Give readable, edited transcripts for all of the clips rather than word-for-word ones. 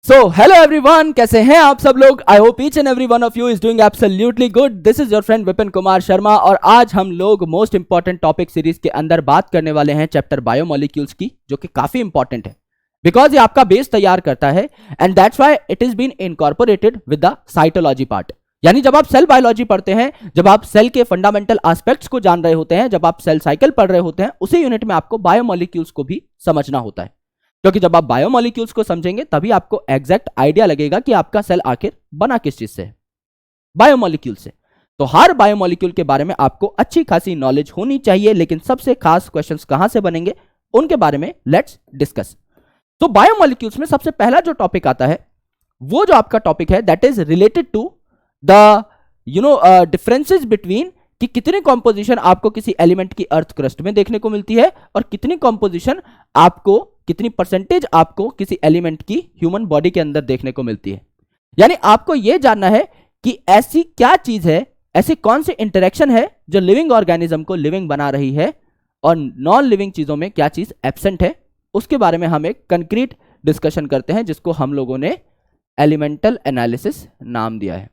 So hello everyone, कैसे हैं आप सब लोग। I hope each and every one of you is doing absolutely good. This is your friend Vipin Kumar Sharma और आज हम लोग मोस्ट इंपॉर्टेंट टॉपिक सीरीज के अंदर बात करने वाले हैं चैप्टर बायोमोलिक्यूल्स की, जो कि काफी इंपॉर्टेंट है बिकॉज ये आपका बेस तैयार करता है and that's why it is been incorporated with the cytology part. यानी जब आप सेल बायोलॉजी पढ़ते हैं, जब आप सेल के फंडामेंटल एस्पेक्ट्स को जान रहे होते हैं, जब आप सेल साइकिल पढ़ रहे होते हैं, उसी यूनिट में आपको बायोमोलिक्यूल्स को भी समझना होता है। क्योंकि जब आप बायोमोलिक्यूल्स को समझेंगे तभी आपको एग्जैक्ट आइडिया लगेगा कि आपका सेल आखिर बना किस चीज से है, बायोमोलिक्यूल से। तो हर बायोमोलिक्यूल के बारे में आपको अच्छी खासी नॉलेज होनी चाहिए, लेकिन सबसे खास क्वेश्चंस कहां से बनेंगे उनके बारे में लेट्स डिस्कस। तो बायोमोलिक्यूल्स में सबसे पहला जो टॉपिक आता है वो जो आपका टॉपिक है that is related to the differences between कि कितनी कॉम्पोजिशन आपको किसी एलिमेंट की अर्थ क्रस्ट में देखने को मिलती है और कितनी कॉम्पोजिशन आपको, कितनी परसेंटेज आपको किसी एलिमेंट की ह्यूमन बॉडी के अंदर देखने को मिलती है। यानी आपको यह जानना है कि ऐसी क्या चीज है, ऐसी कौन सी इंटरेक्शन है जो लिविंग ऑर्गेनिज्म को लिविंग बना रही है और नॉन लिविंग चीजों में क्या चीज एब्सेंट है। उसके बारे में हम एक कंक्रीट डिस्कशन करते हैं जिसको हम लोगों ने एलिमेंटल एनालिसिस नाम दिया है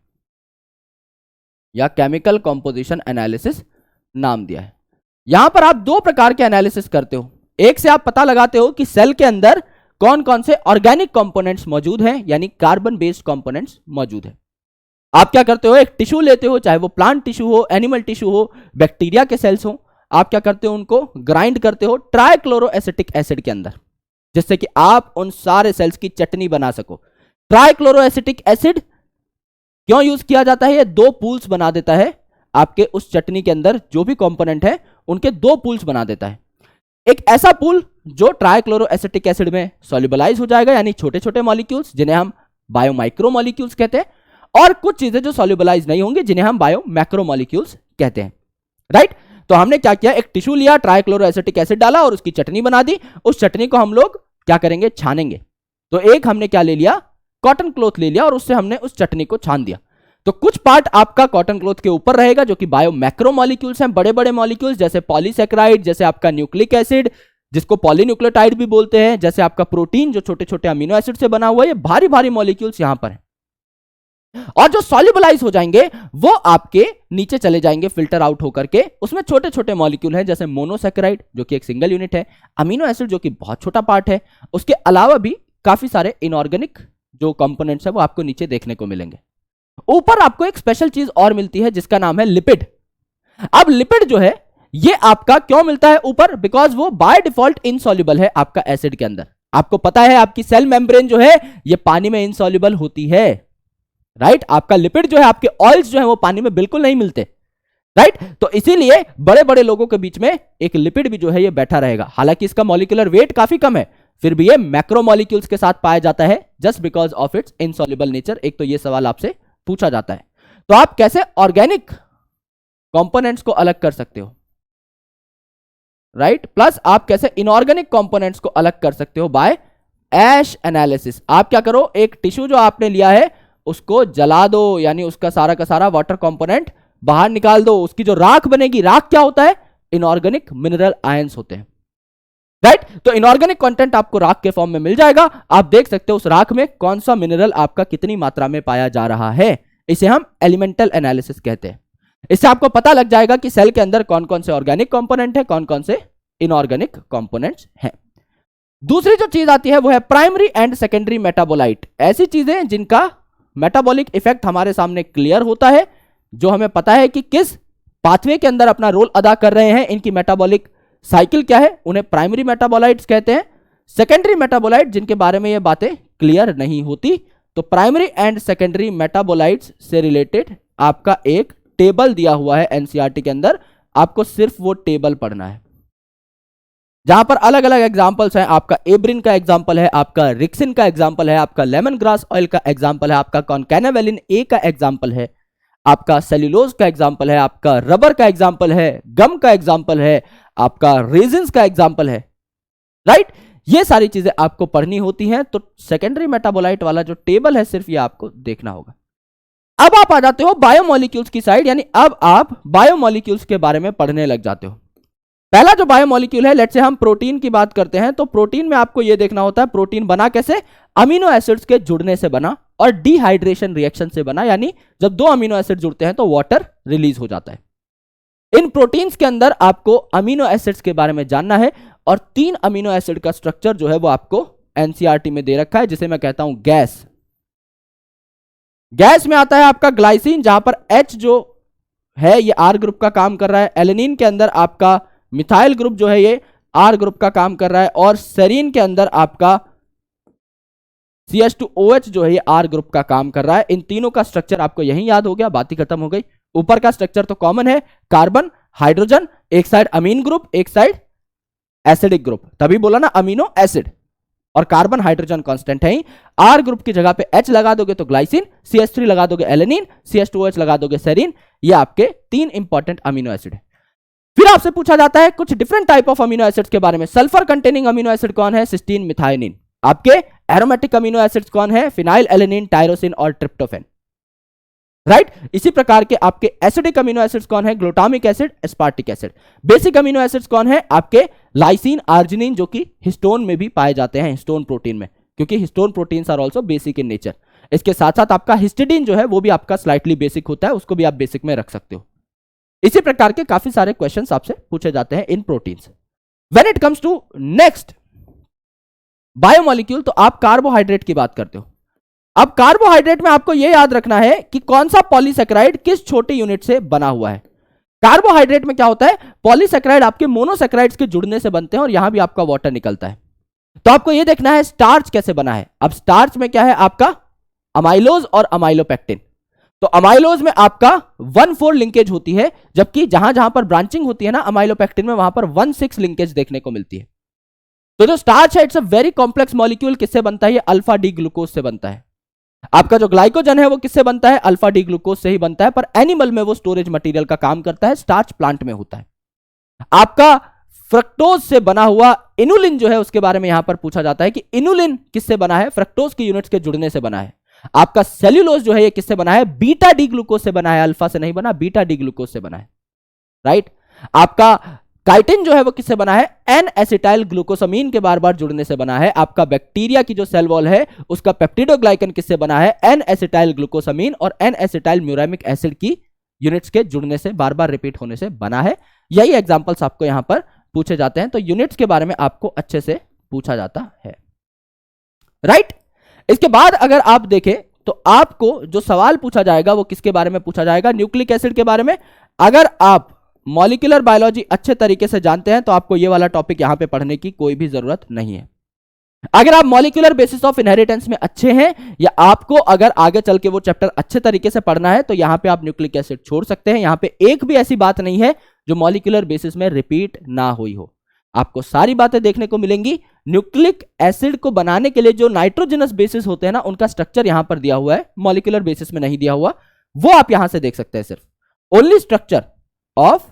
या केमिकल कॉम्पोजिशन एनालिसिस नाम दिया है। यहां पर आप दो प्रकार के एनालिसिस करते हो। एक से आप पता लगाते हो कि सेल के अंदर कौन कौन से ऑर्गेनिक कंपोनेंट्स मौजूद हैं, यानी कार्बन बेस्ड कंपोनेंट्स मौजूद हैं। आप क्या करते हो, एक टिश्यू लेते हो, चाहे वो प्लांट टिश्यू हो, एनिमल टिश्यू हो, बैक्टीरिया के सेल्स हो, आप क्या करते हो, उनको ग्राइंड करते हो ट्राइक्लोरोएसिटिक एसिड के अंदर, जिससे कि आप उन सारे सेल्स की चटनी बना सको। ट्राइक्लोरोएसिटिक एसिड क्यों यूज किया जाता है? ये दो पूल्स बना देता है आपके उस चटनी के अंदर, जो भी कंपोनेंट है उनके दो पूल्स बना देता है। एक ऐसा पूल जो ट्राइक्लोरोएसिटिक एसिड में सॉल्युबलाइज हो जाएगा, यानी छोटे छोटे मॉलिक्यूल्स जिन्हें हम बायोमाइक्रोमॉलिक्यूल्स कहते हैं, और कुछ चीजें जो सॉल्युबलाइज नहीं होंगी जिन्हें हम बायोमैक्रोमॉलिक्यूल्स कहते हैं। राइट? तो हमने क्या किया, एक टिश्यू लिया, ट्राइक्लोरोएसिटिक एसिड डाला और उसकी चटनी बना दी। उस चटनी को हम लोग क्या करेंगे, छानेंगे। तो एक हमने क्या ले लिया, कॉटन क्लॉथ ले लिया और उससे हमने उस चटनी को छान दिया। तो कुछ पार्ट आपका कॉटन क्लॉथ के ऊपर रहेगा जो कि बायोमैक्रोमॉलिक्यूल्स हैं, बड़े बड़े मॉलिक्यूल्स जैसे पॉलीसैकेराइड, जैसे आपका न्यूक्लिक एसिड जिसको पॉलीन्यूक्लियोटाइड भी बोलते हैं, जैसे आपका प्रोटीन जो छोटे छोटे अमीनो एसिड से बना हुआ है। ये भारी भारी मॉलिक्यूल्स यहां पर हैं और जो सॉल्युबलाइज हो जाएंगे वो आपके नीचे चले जाएंगे फिल्टर आउट होकर के। उसमें छोटे छोटे मॉलिक्यूल हैं जैसे मोनोसैकेराइड जो कि एक सिंगल यूनिट है, अमीनो एसिड जो कि बहुत छोटा पार्ट है, उसके अलावा भी काफी सारे इनऑर्गेनिक जो कंपोनेंट्स है वो आपको नीचे देखने को मिलेंगे। ऊपर आपको एक स्पेशल चीज और मिलती है जिसका नाम है लिपिड। अब लिपिड जो है ये आपका क्यों मिलता है ऊपर, बिकॉज वो बाय डिफॉल्ट इनसॉल्युबल है आपका एसिड के अंदर। आपको पता है आपकी सेल मेम्ब्रेन जो है ये पानी में इनसॉल्युबल होती है। राइट? आपका लिपिड जो है, आपके ऑयल्स जो है वो पानी में बिल्कुल नहीं मिलते। राइट? तो इसीलिए बड़े बड़े लोगों के बीच में एक लिपिड भी जो है ये बैठा रहेगा। हालांकि इसका मॉलिक्यूलर वेट काफी कम है, फिर भी ये मैक्रोमॉलिक्यूल्स के साथ पाया जाता है just because of its insoluble nature. एक तो ये सवाल आपसे पूछा जाता है। तो आप कैसे ऑर्गेनिक कंपोनेंट्स को अलग कर सकते हो, राइट? प्लस आप कैसे इनऑर्गेनिक कंपोनेंट्स को अलग कर सकते हो बाय ऐश एनालिसिस। आप क्या करो, एक टिश्यू जो आपने लिया है उसको जला दो, यानी उसका सारा का सारा वाटर कंपोनेंट बाहर निकाल दो। उसकी जो राख बनेगी, राख क्या होता है, इनऑर्गेनिक मिनरल आयंस होते हैं। राइट? तो इनऑर्गेनिक कंटेंट आपको राख के फॉर्म में मिल जाएगा। आप देख सकते हो उस राख में कौन सा मिनरल आपका कितनी मात्रा में पाया जा रहा है। इसे हम एलिमेंटल एनालिसिस कहते हैं। इससे आपको पता लग जाएगा कि सेल के अंदर कौन कौन से ऑर्गेनिक कंपोनेंट है, कौन कौन से इनऑर्गेनिक कंपोनेंट्स हैं। दूसरी जो चीज आती है वो है प्राइमरी एंड सेकेंडरी मेटाबोलाइट। ऐसी चीजें जिनका मेटाबॉलिक इफेक्ट हमारे सामने क्लियर होता है, जो हमें पता है कि किस पाथवे के अंदर अपना रोल अदा कर रहे हैं, इनकी मेटाबॉलिक साइकिल क्या है, उन्हें प्राइमरी मेटाबोलाइट्स कहते हैं। सेकेंडरी मेटाबोलाइट जिनके बारे में ये बातें क्लियर नहीं होती। तो प्राइमरी एंड सेकेंडरी मेटाबोलाइट्स से रिलेटेड आपका एक टेबल दिया हुआ है एनसीईआरटी के अंदर, आपको सिर्फ वो टेबल पढ़ना है, जहां पर अलग अलग एग्जांपल्स हैं। आपका एब्रिन का एग्जांपल है, आपका रिक्सिन का एग्जांपल है, आपका लेमन ग्रास ऑयल का एग्जांपल है, आपका कॉन्कैनावेलिन ए का एग्जांपल है, आपका सेल्यूलोज का एग्जांपल है, आपका रबर का एग्जांपल है, गम का एग्जांपल है, आपका रेजिन्स का एग्जांपल है। राइट? ये सारी चीजें आपको पढ़नी होती हैं। तो सेकेंडरी मेटाबोलाइट वाला जो टेबल है सिर्फ ये आपको देखना होगा। अब आप आ जाते हो बायोमोलिक्यूल्स की साइड, यानी अब आप बायोमोलिक्यूल्स के बारे में पढ़ने लग जाते हो। पहला जो बायोमोलिक्यूल है, लेट्स से हम प्रोटीन की बात करते हैं, तो प्रोटीन में आपको यह देखना होता है प्रोटीन बना कैसे, अमीनो एसिड्स के जुड़ने से बना और डिहाइड्रेशन रिएक्शन से बना, यानी जब दो अमीनो एसिड जुड़ते हैं तो वाटर रिलीज हो जाता है। इन प्रोटीन्स के अंदर आपको अमीनो एसिड्स के बारे में जानना है और 3 अमीनो एसिड का स्ट्रक्चर जो है वो आपको एनसीईआरटी में दे रखा है, जिसे मैं कहता हूं गैस। गैस में आता है आपका ग्लाइसिन, जहां पर H जो है ये R ग्रुप का काम कर रहा है। एलेनिन के अंदर आपका मिथाइल ग्रुप जो है ये R ग्रुप का काम कर रहा है और सेरीन के अंदर आपका CH2OH जो है ये R ग्रुप का काम कर रहा है। इन तीनों का स्ट्रक्चर आपको यही याद हो गया, बात ही खत्म हो गई। ऊपर का स्ट्रक्चर तो कॉमन है, कार्बन, हाइड्रोजन, एक साइड अमीन ग्रुप, एक साइड एसिडिक ग्रुप, तभी बोला ना अमीनो एसिड। और कार्बन हाइड्रोजन कांस्टेंट है ही। R ग्रुप की जगह पे H लगा दोगे तो ग्लाइसिन, CH3 लगा दोगे एलेनिन, CH2OH लगा दोगे सेरीन। ये आपके 3 इंपॉर्टेंट अमीनो एसिड है। फिर आपसे पूछा जाता है कुछ different type of amino acids के बारे में। सल्फर कंटेनिंग अमीनो एसिड कौन है, सिस्टीन, मिथायोनिन। आपके एरोमेटिक अमीनो एसिड्स कौन है, फिनाइल एलेनिन, टायरोसिन और ट्रिप्टोफेन, राइट। इसी प्रकार के आपके एसिडिक अमीनो एसिड्स कौन है, glutamic acid, aspartic acid. Basic amino acids कौन है, आपके लाइसिन, आर्जिनिन, जो कि हिस्टोन में भी पाए जाते हैं, हिस्टोन प्रोटीन में, क्योंकि histone proteins are also basic in nature. इसके साथ साथ आपका हिस्टिडीन जो है वो भी आपका स्लाइटली बेसिक होता है, उसको भी आप बेसिक में रख सकते हो। इसी प्रकार के काफी सारे क्वेश्चंस आपसे पूछे जाते हैं इन proteins. When it comes to next biomolecule, तो आप कार्बोहाइड्रेट की बात करते हो। अब कार्बोहाइड्रेट में आपको यह याद रखना है कि कौन सा पॉलीसेकेराइड किस छोटी यूनिट से बना हुआ है। कार्बोहाइड्रेट में क्या होता है, पॉलीसेकेराइड आपके मोनोसेकेराइड्स के जुड़ने से बनते हैं और यहां भी आपका वाटर निकलता है। तो आपको यह देखना है स्टार्च कैसे बना है। अब स्टार्च में क्या है आपका अमाइलोज और अमाइलोपेक्टिन। तो अमाइलोज में आपका 1,4 लिंकेज होती है, जबकि जहां जहां पर ब्रांचिंग होती है ना अमाइलोपेक्टिन में, वहां पर 1,6 लिंकेज देखने को मिलती है। तो जो स्टार्च है it's a very complex molecule, किससे बनता है, ये अल्फा डी ग्लूकोज से बनता है। आपका जो ग्लाइकोजन है वो किससे बनता है, अल्फा डी ग्लूकोज से ही बनता है, पर एनिमल में वो स्टोरेज मटेरियल का काम करता है, स्टार्च प्लांट में होता है। आपका फ्रक्टोज से बना हुआ इनुलिन जो है उसके बारे में यहां पर पूछा जाता है कि इनुलिन किससे बना है, फ्रक्टोज की यूनिट्स के जुड़ने से बना है। आपका सेल्यूलोज जो है ये किससे बना है, बीटा डी ग्लूकोज से बना है, अल्फा से नहीं बना, बीटा डी ग्लूकोज से बना है, राइट। आपका काइटिन जो है वो किससे बना है, एन एसिटाइल ग्लूकोसामीन के बार बार जुड़ने से बना है। आपका बैक्टीरिया की जो सेल वॉल है उसका पेप्टिडोग्लाइकन किससे बना है, एन एसिटाइल ग्लूकोसामीन और एन एसिटाइल म्यूरामिक एसिड की यूनिट्स के जुड़ने से, बार बार रिपीट होने से बना है। यही एग्जांपल्स आपको यहां पर पूछे जाते हैं। तो यूनिट्स के बारे में आपको अच्छे से पूछा जाता है, राइट। इसके बाद अगर आप देखें तो आपको जो सवाल पूछा जाएगा वो किसके बारे में पूछा जाएगा, न्यूक्लिक एसिड के बारे में। अगर आप मॉलिक्यूलर बायोलॉजी अच्छे तरीके से जानते हैं तो आपको ये वाला टॉपिक यहां पे पढ़ने की कोई भी जरूरत नहीं है। अगर आप मॉलिक्यूलर बेसिस ऑफ इनहेरिटेंस में अच्छे हैं या आपको अगर आगे चल के वो चैप्टर अच्छे तरीके से पढ़ना है तो यहां पे आप न्यूक्लिक एसिड छोड़ सकते हैं। यहां पे एक भी ऐसी बात नहीं है जो मॉलिक्यूलर बेसिस में रिपीट ना हुई हो, आपको सारी बातें देखने को मिलेंगी। न्यूक्लिक एसिड को बनाने के लिए जो नाइट्रोजनस बेसिस होते हैं ना उनका स्ट्रक्चर यहां पर दिया हुआ है, मॉलिक्यूलर बेसिस में नहीं दिया हुआ, वो आप यहां से देख सकते हैं। सिर्फ only structure of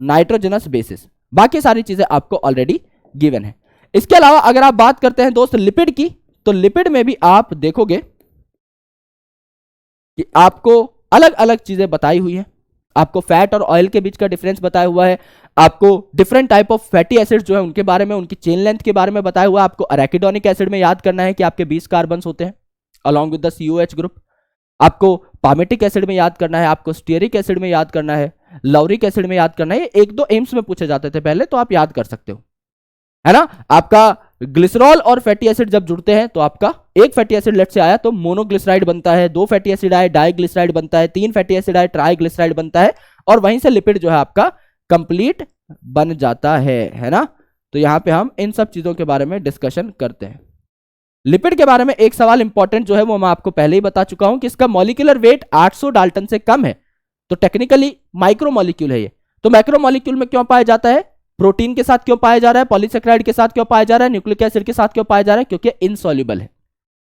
nitrogenous bases, बाकी सारी चीजें आपको ऑलरेडी गिवन है। इसके अलावा अगर आप बात करते हैं दोस्त लिपिड की, तो लिपिड में भी आप देखोगे कि आपको अलग अलग चीजें बताई हुई है। आपको फैट और ऑयल के बीच का डिफरेंस बताया हुआ है, आपको different type of fatty acids जो है उनके बारे में, उनकी चेन लेंथ के बारे में बताया हुआ है। आपको अरेकिडोनिक एसिड में याद करना है कि आपके 20 कार्बन्स होते हैं along with the COH group. आपको पामेटिक एसिड में याद करना है, आपको स्टीयरिक एसिड में याद करना है, लौरिक एसिड में याद करना है। एक दो एम्स में पूछे जाते थे पहले, तो आप याद कर सकते हो, है ना। आपका ग्लिसरॉल और फैटी एसिड जब जुड़ते हैं तो आपका एक फैटी एसिड लेट से आया तो मोनोग्लिसराइड बनता है, 2 फैटी एसिड आए डाइग्लिसराइड बनता है, 3 फैटी एसिड आए ट्राइग्लिसराइड बनता है, और वहीं से लिपिड जो है आपका कंप्लीट बन जाता है ना। तो यहां पे हम इन सब चीजों के बारे में डिस्कशन करते हैं। लिपिड के बारे में एक सवाल इंपॉर्टेंट जो है वो मैं आपको पहले ही बता चुका हूं कि इसका मॉलिक्यूलर वेट 800 डाल्टन से कम है, तो टेक्निकली माइक्रोमॉलिक्यूल है ये। तो माइक्रोमॉलिक्यूल में क्यों पाया जाता है, प्रोटीन के साथ क्यों पाया जा रहा है, पॉलीसेकेराइड के साथ क्यों पाया जा रहा है, न्यूक्लिक एसिड के साथ क्यों पाया जा रहा है, क्योंकि इनसॉल्युबल है,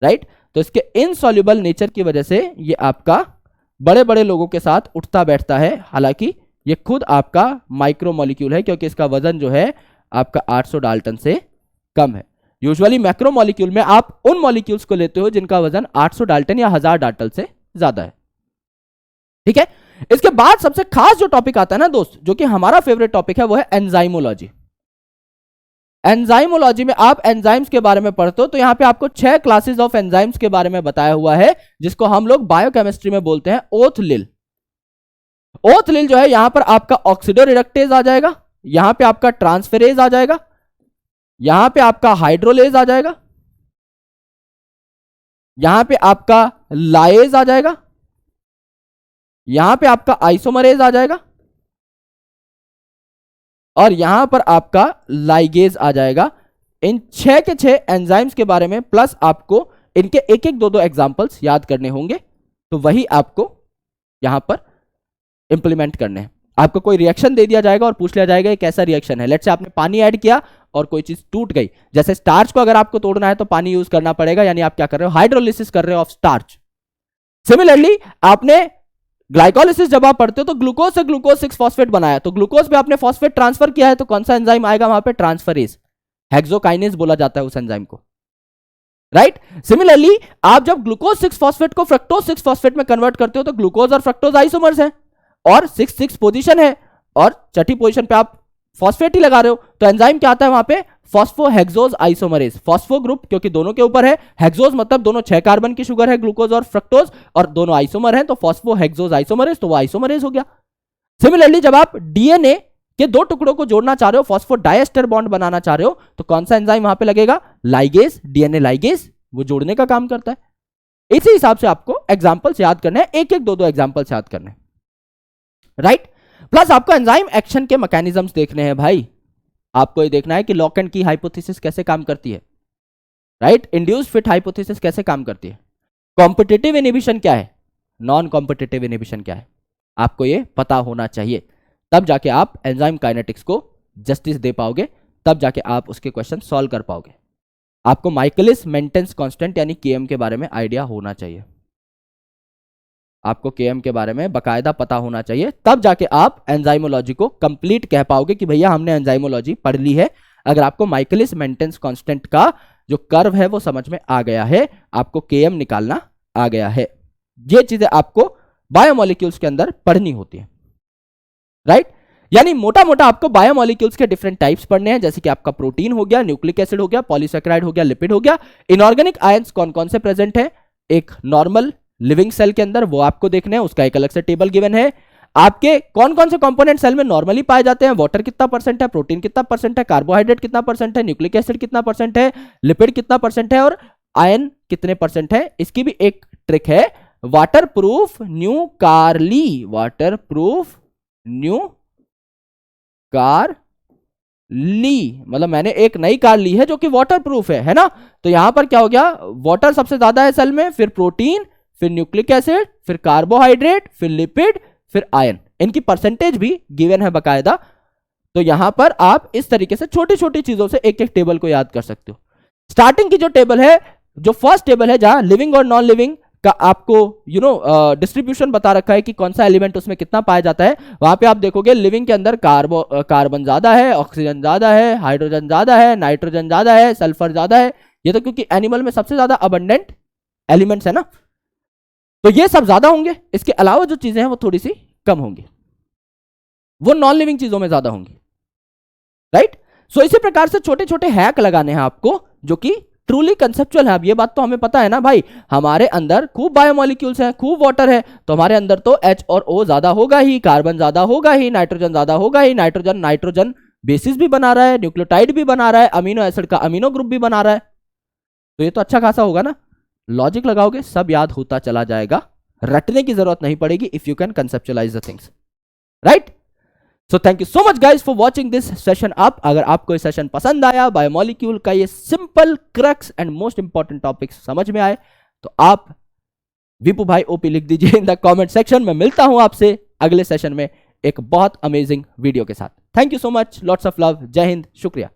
राइट। तो इसके इनसॉल्युबल नेचर की वजह से ये आपका बड़े बड़े लोगों के साथ उठता बैठता है। हालांकि ये खुद आपका माइक्रोमॉलिक्यूल है क्योंकि इसका वजन जो है आपका 800 डाल्टन से कम है। यूजुअली मैक्रोमॉलिक्यूल में आप उन मॉलिक्यूल्स को लेते हो जिनका वजन 800 डाल्टन या 1000 डाल्टन से ज्यादा है, ठीक है। इसके बाद सबसे खास जो टॉपिक आता है ना दोस्त, जो कि हमारा फेवरेट टॉपिक है, वो है एंजाइमोलॉजी। एंजाइमोलॉजी में आप एंजाइम्स के बारे में पढ़ते हो, तो यहां पे आपको 6 क्लासेस ऑफ एंजाइम्स के बारे में बताया हुआ है, जिसको हम लोग बायोकेमिस्ट्री में बोलते हैं ओथलिल। ओथलिल जो है यहां पर आपका ऑक्सीडोरिडक्टेज आ जाएगा, यहां पे आपका ट्रांसफेरेज आ जाएगा, यहां पे आपका हाइड्रोलेज आ जाएगा, यहां पे आपका लाएज आ जाएगा, यहां पे आपका आइसोमरेज आ जाएगा, और यहां पर आपका लाइगेज आ जाएगा। इन 6 के 6 एंजाइम्स के बारे में प्लस आपको इनके एक एक दो एग्जांपल्स याद करने होंगे, तो वही आपको यहां पर इंप्लीमेंट करने हैं। आपको कोई रिएक्शन दे दिया जाएगा और पूछ लिया जाएगा ये कैसा रिएक्शन है। लेट्स से आपने पानी ऐड किया और कोई चीज टूट गई, जैसे स्टार्च को अगर आपको तोड़ना है तो पानी यूज करना पड़ेगा, यानी आप क्या कर रहे हो, हाइड्रोलिसिस कर रहे हो ऑफ स्टार्च। सिमिलरली आपने ग्लाइकोलिसिस जब आप पढ़ते हो तो ग्लूकोज से ग्लूकोज 6 फॉस्फेट बनाया, तो ग्लूकोज पे आपने फॉस्फेट ट्रांसफर किया है, तो कौन सा एंजाइम आएगा वहां पे, ट्रांसफरेज, हेक्सोकाइनेज बोला जाता है उस एंजाइम को, राइट। सिमिलरली आप जब ग्लूकोज 6 फॉस्फेट को फ्रक्टोज 6 फॉस्फेट में कन्वर्ट करते हो, तो ग्लूकोज और फ्रक्टोज आइसोमर्स हैं और 6 पोजीशन है, और छठी पोजीशन पे आप फॉस्फेट ही लगा रहे हो, तो एंजाइम क्या आता है वहां पे, फॉस्फोहेक्सोज आइसोमरेज। फॉस्फो ग्रुप क्योंकि दोनों के ऊपर है, हेक्सोज मतलब दोनों 6 कार्बन की शुगर है, ग्लूकोज और फ्रक्टोज, और दोनों आइसोमर हैं, तो फॉस्फोहेक्सोज आइसोमरेज, तो वो आइसोमरेज हो गया। सिमिलरली जब आप डीएनए के 2 टुकड़ों को जोड़ना चाह रहे हो, फॉस्फोडाइएस्टर बॉन्ड बनाना चाह रहे हो, तो कौन सा एंजाइम वहां पे लगेगा, लाइगेज, डीएनए लाइगेज, वो जोड़ने का काम करता है। इसी हिसाब से आपको एग्जांपल्स याद करने हैं, एक एक दो एग्जांपल्स याद करने हैं, राइट। प्लस आपको एंजाइम एक्शन के मैकेनिज्म्स देखने हैं भाई, आपको ये देखना है कि लॉक एंड की हाइपोथेसिस कैसे काम करती है, राइट। इंड्यूस्ड फिट हाइपोथेसिस कैसे काम करती है, कॉम्पिटिटिव इनहिबिशन क्या है, नॉन कॉम्पिटिटिव इनहिबिशन क्या है, आपको ये पता होना चाहिए, तब जाके आप एंजाइम काइनेटिक्स को जस्टिस दे पाओगे, तब जाके आप उसके क्वेश्चन सॉल्व कर पाओगे। आपको माइकलिस मेंटेन कांस्टेंट यानी केएम के बारे में आइडिया होना चाहिए, आपको केएम के बारे में बकायदा पता होना चाहिए, तब जाके आप एंजाइमोलॉजी को कंप्लीट कह पाओगे कि भैया हमने एंजाइमोलॉजी पढ़ ली है। अगर आपको माइकलिस मेंटेन कांस्टेंट का जो कर्व है वो समझ में आ गया है, आपको केएम निकालना आ गया है, ये चीजें आपको बायोमोलिक्यूल्स के अंदर पढ़नी होती है, राइट। यानी मोटा मोटा आपको बायोमोलिक्यूल्स के डिफरेंट टाइप्स पढ़ने हैं, जैसे कि आपका प्रोटीन हो गया, न्यूक्लिक एसिड हो गया, पॉलीसेकेराइड हो गया, लिपिड हो गया, इनऑर्गेनिक आयंस कौन कौन से प्रेजेंट है एक नॉर्मल लिविंग सेल के अंदर, वो आपको देखना है, उसका एक अलग से टेबल गिवन है। आपके कौन कौन से कंपोनेंट सेल में नॉर्मली पाए जाते हैं, वाटर कितना परसेंट है, प्रोटीन कितना परसेंट है, कार्बोहाइड्रेट कितना परसेंट है, न्यूक्लिक एसिड कितना परसेंट है, लिपिड कितना परसेंट है, और आयन कितने परसेंट है। इसकी भी एक ट्रिक है, वाटर प्रूफ न्यू कारली, वाटर प्रूफ न्यू कार ली, मतलब मैंने एक नई कार ली है जो कि वाटर प्रूफ है ना। तो यहां पर क्या हो गया, वाटर सबसे ज्यादा है सेल में, फिर प्रोटीन, फिर न्यूक्लिक एसिड, फिर कार्बोहाइड्रेट, फिर लिपिड, फिर आयन, इनकी परसेंटेज भी गिवन है बकायदा। तो यहां पर आप इस तरीके से छोटी छोटी चीजों से एक एक टेबल को याद कर सकते हो। स्टार्टिंग की जो टेबल है, जो फर्स्ट टेबल है जहां लिविंग और नॉन लिविंग का आपको डिस्ट्रीब्यूशन बता रखा है कि कौन सा एलिमेंट उसमें कितना पाया जाता है, वहां पे आप देखोगे लिविंग के अंदर कार्बन ज्यादा है, ऑक्सीजन ज्यादा है, हाइड्रोजन ज्यादा है, नाइट्रोजन ज्यादा है, सल्फर ज्यादा है। ये तो क्योंकि एनिमल में सबसे ज्यादा अबंडेंट एलिमेंट्स है ना, तो ये सब ज्यादा होंगे। इसके अलावा जो चीजें हैं वो थोड़ी सी कम होंगी, वो नॉन लिविंग चीजों में ज्यादा होंगी, राइट। सो इसी प्रकार से छोटे छोटे हैक लगाने हैं आपको, जो कि ट्रूली कंसेप्चुअल है। अब ये बात तो हमें पता है ना भाई, हमारे अंदर खूब बायोमोलिक्यूल्स हैं, खूब वाटर है, तो हमारे अंदर तो H और O ज्यादा होगा ही, कार्बन ज्यादा होगा ही, नाइट्रोजन ज्यादा होगा ही। नाइट्रोजन बेसिस भी बना रहा है, न्यूक्लियोटाइड भी बना रहा है, अमीनो एसिड का अमीनो ग्रुप भी बना रहा है, तो ये तो अच्छा खासा होगा ना। लॉजिक लगाओगे सब याद होता चला जाएगा, रटने की जरूरत नहीं पड़ेगी if you can conceptualise the things, right. So thank you so much guys for watching this session up. अगर आपको ये सेशन पसंद आया, बायोमोलिक्यूल का ये simple crux and most important topic समझ में आए, तो आप विपू भाई ओपी लिख दीजिए इन द कमेंट सेक्शन में। मिलता हूं आपसे अगले सेशन में एक बहुत अमेजिंग वीडियो के साथ। Thank you so much, lots of love, जय हिंद, शुक्रिया।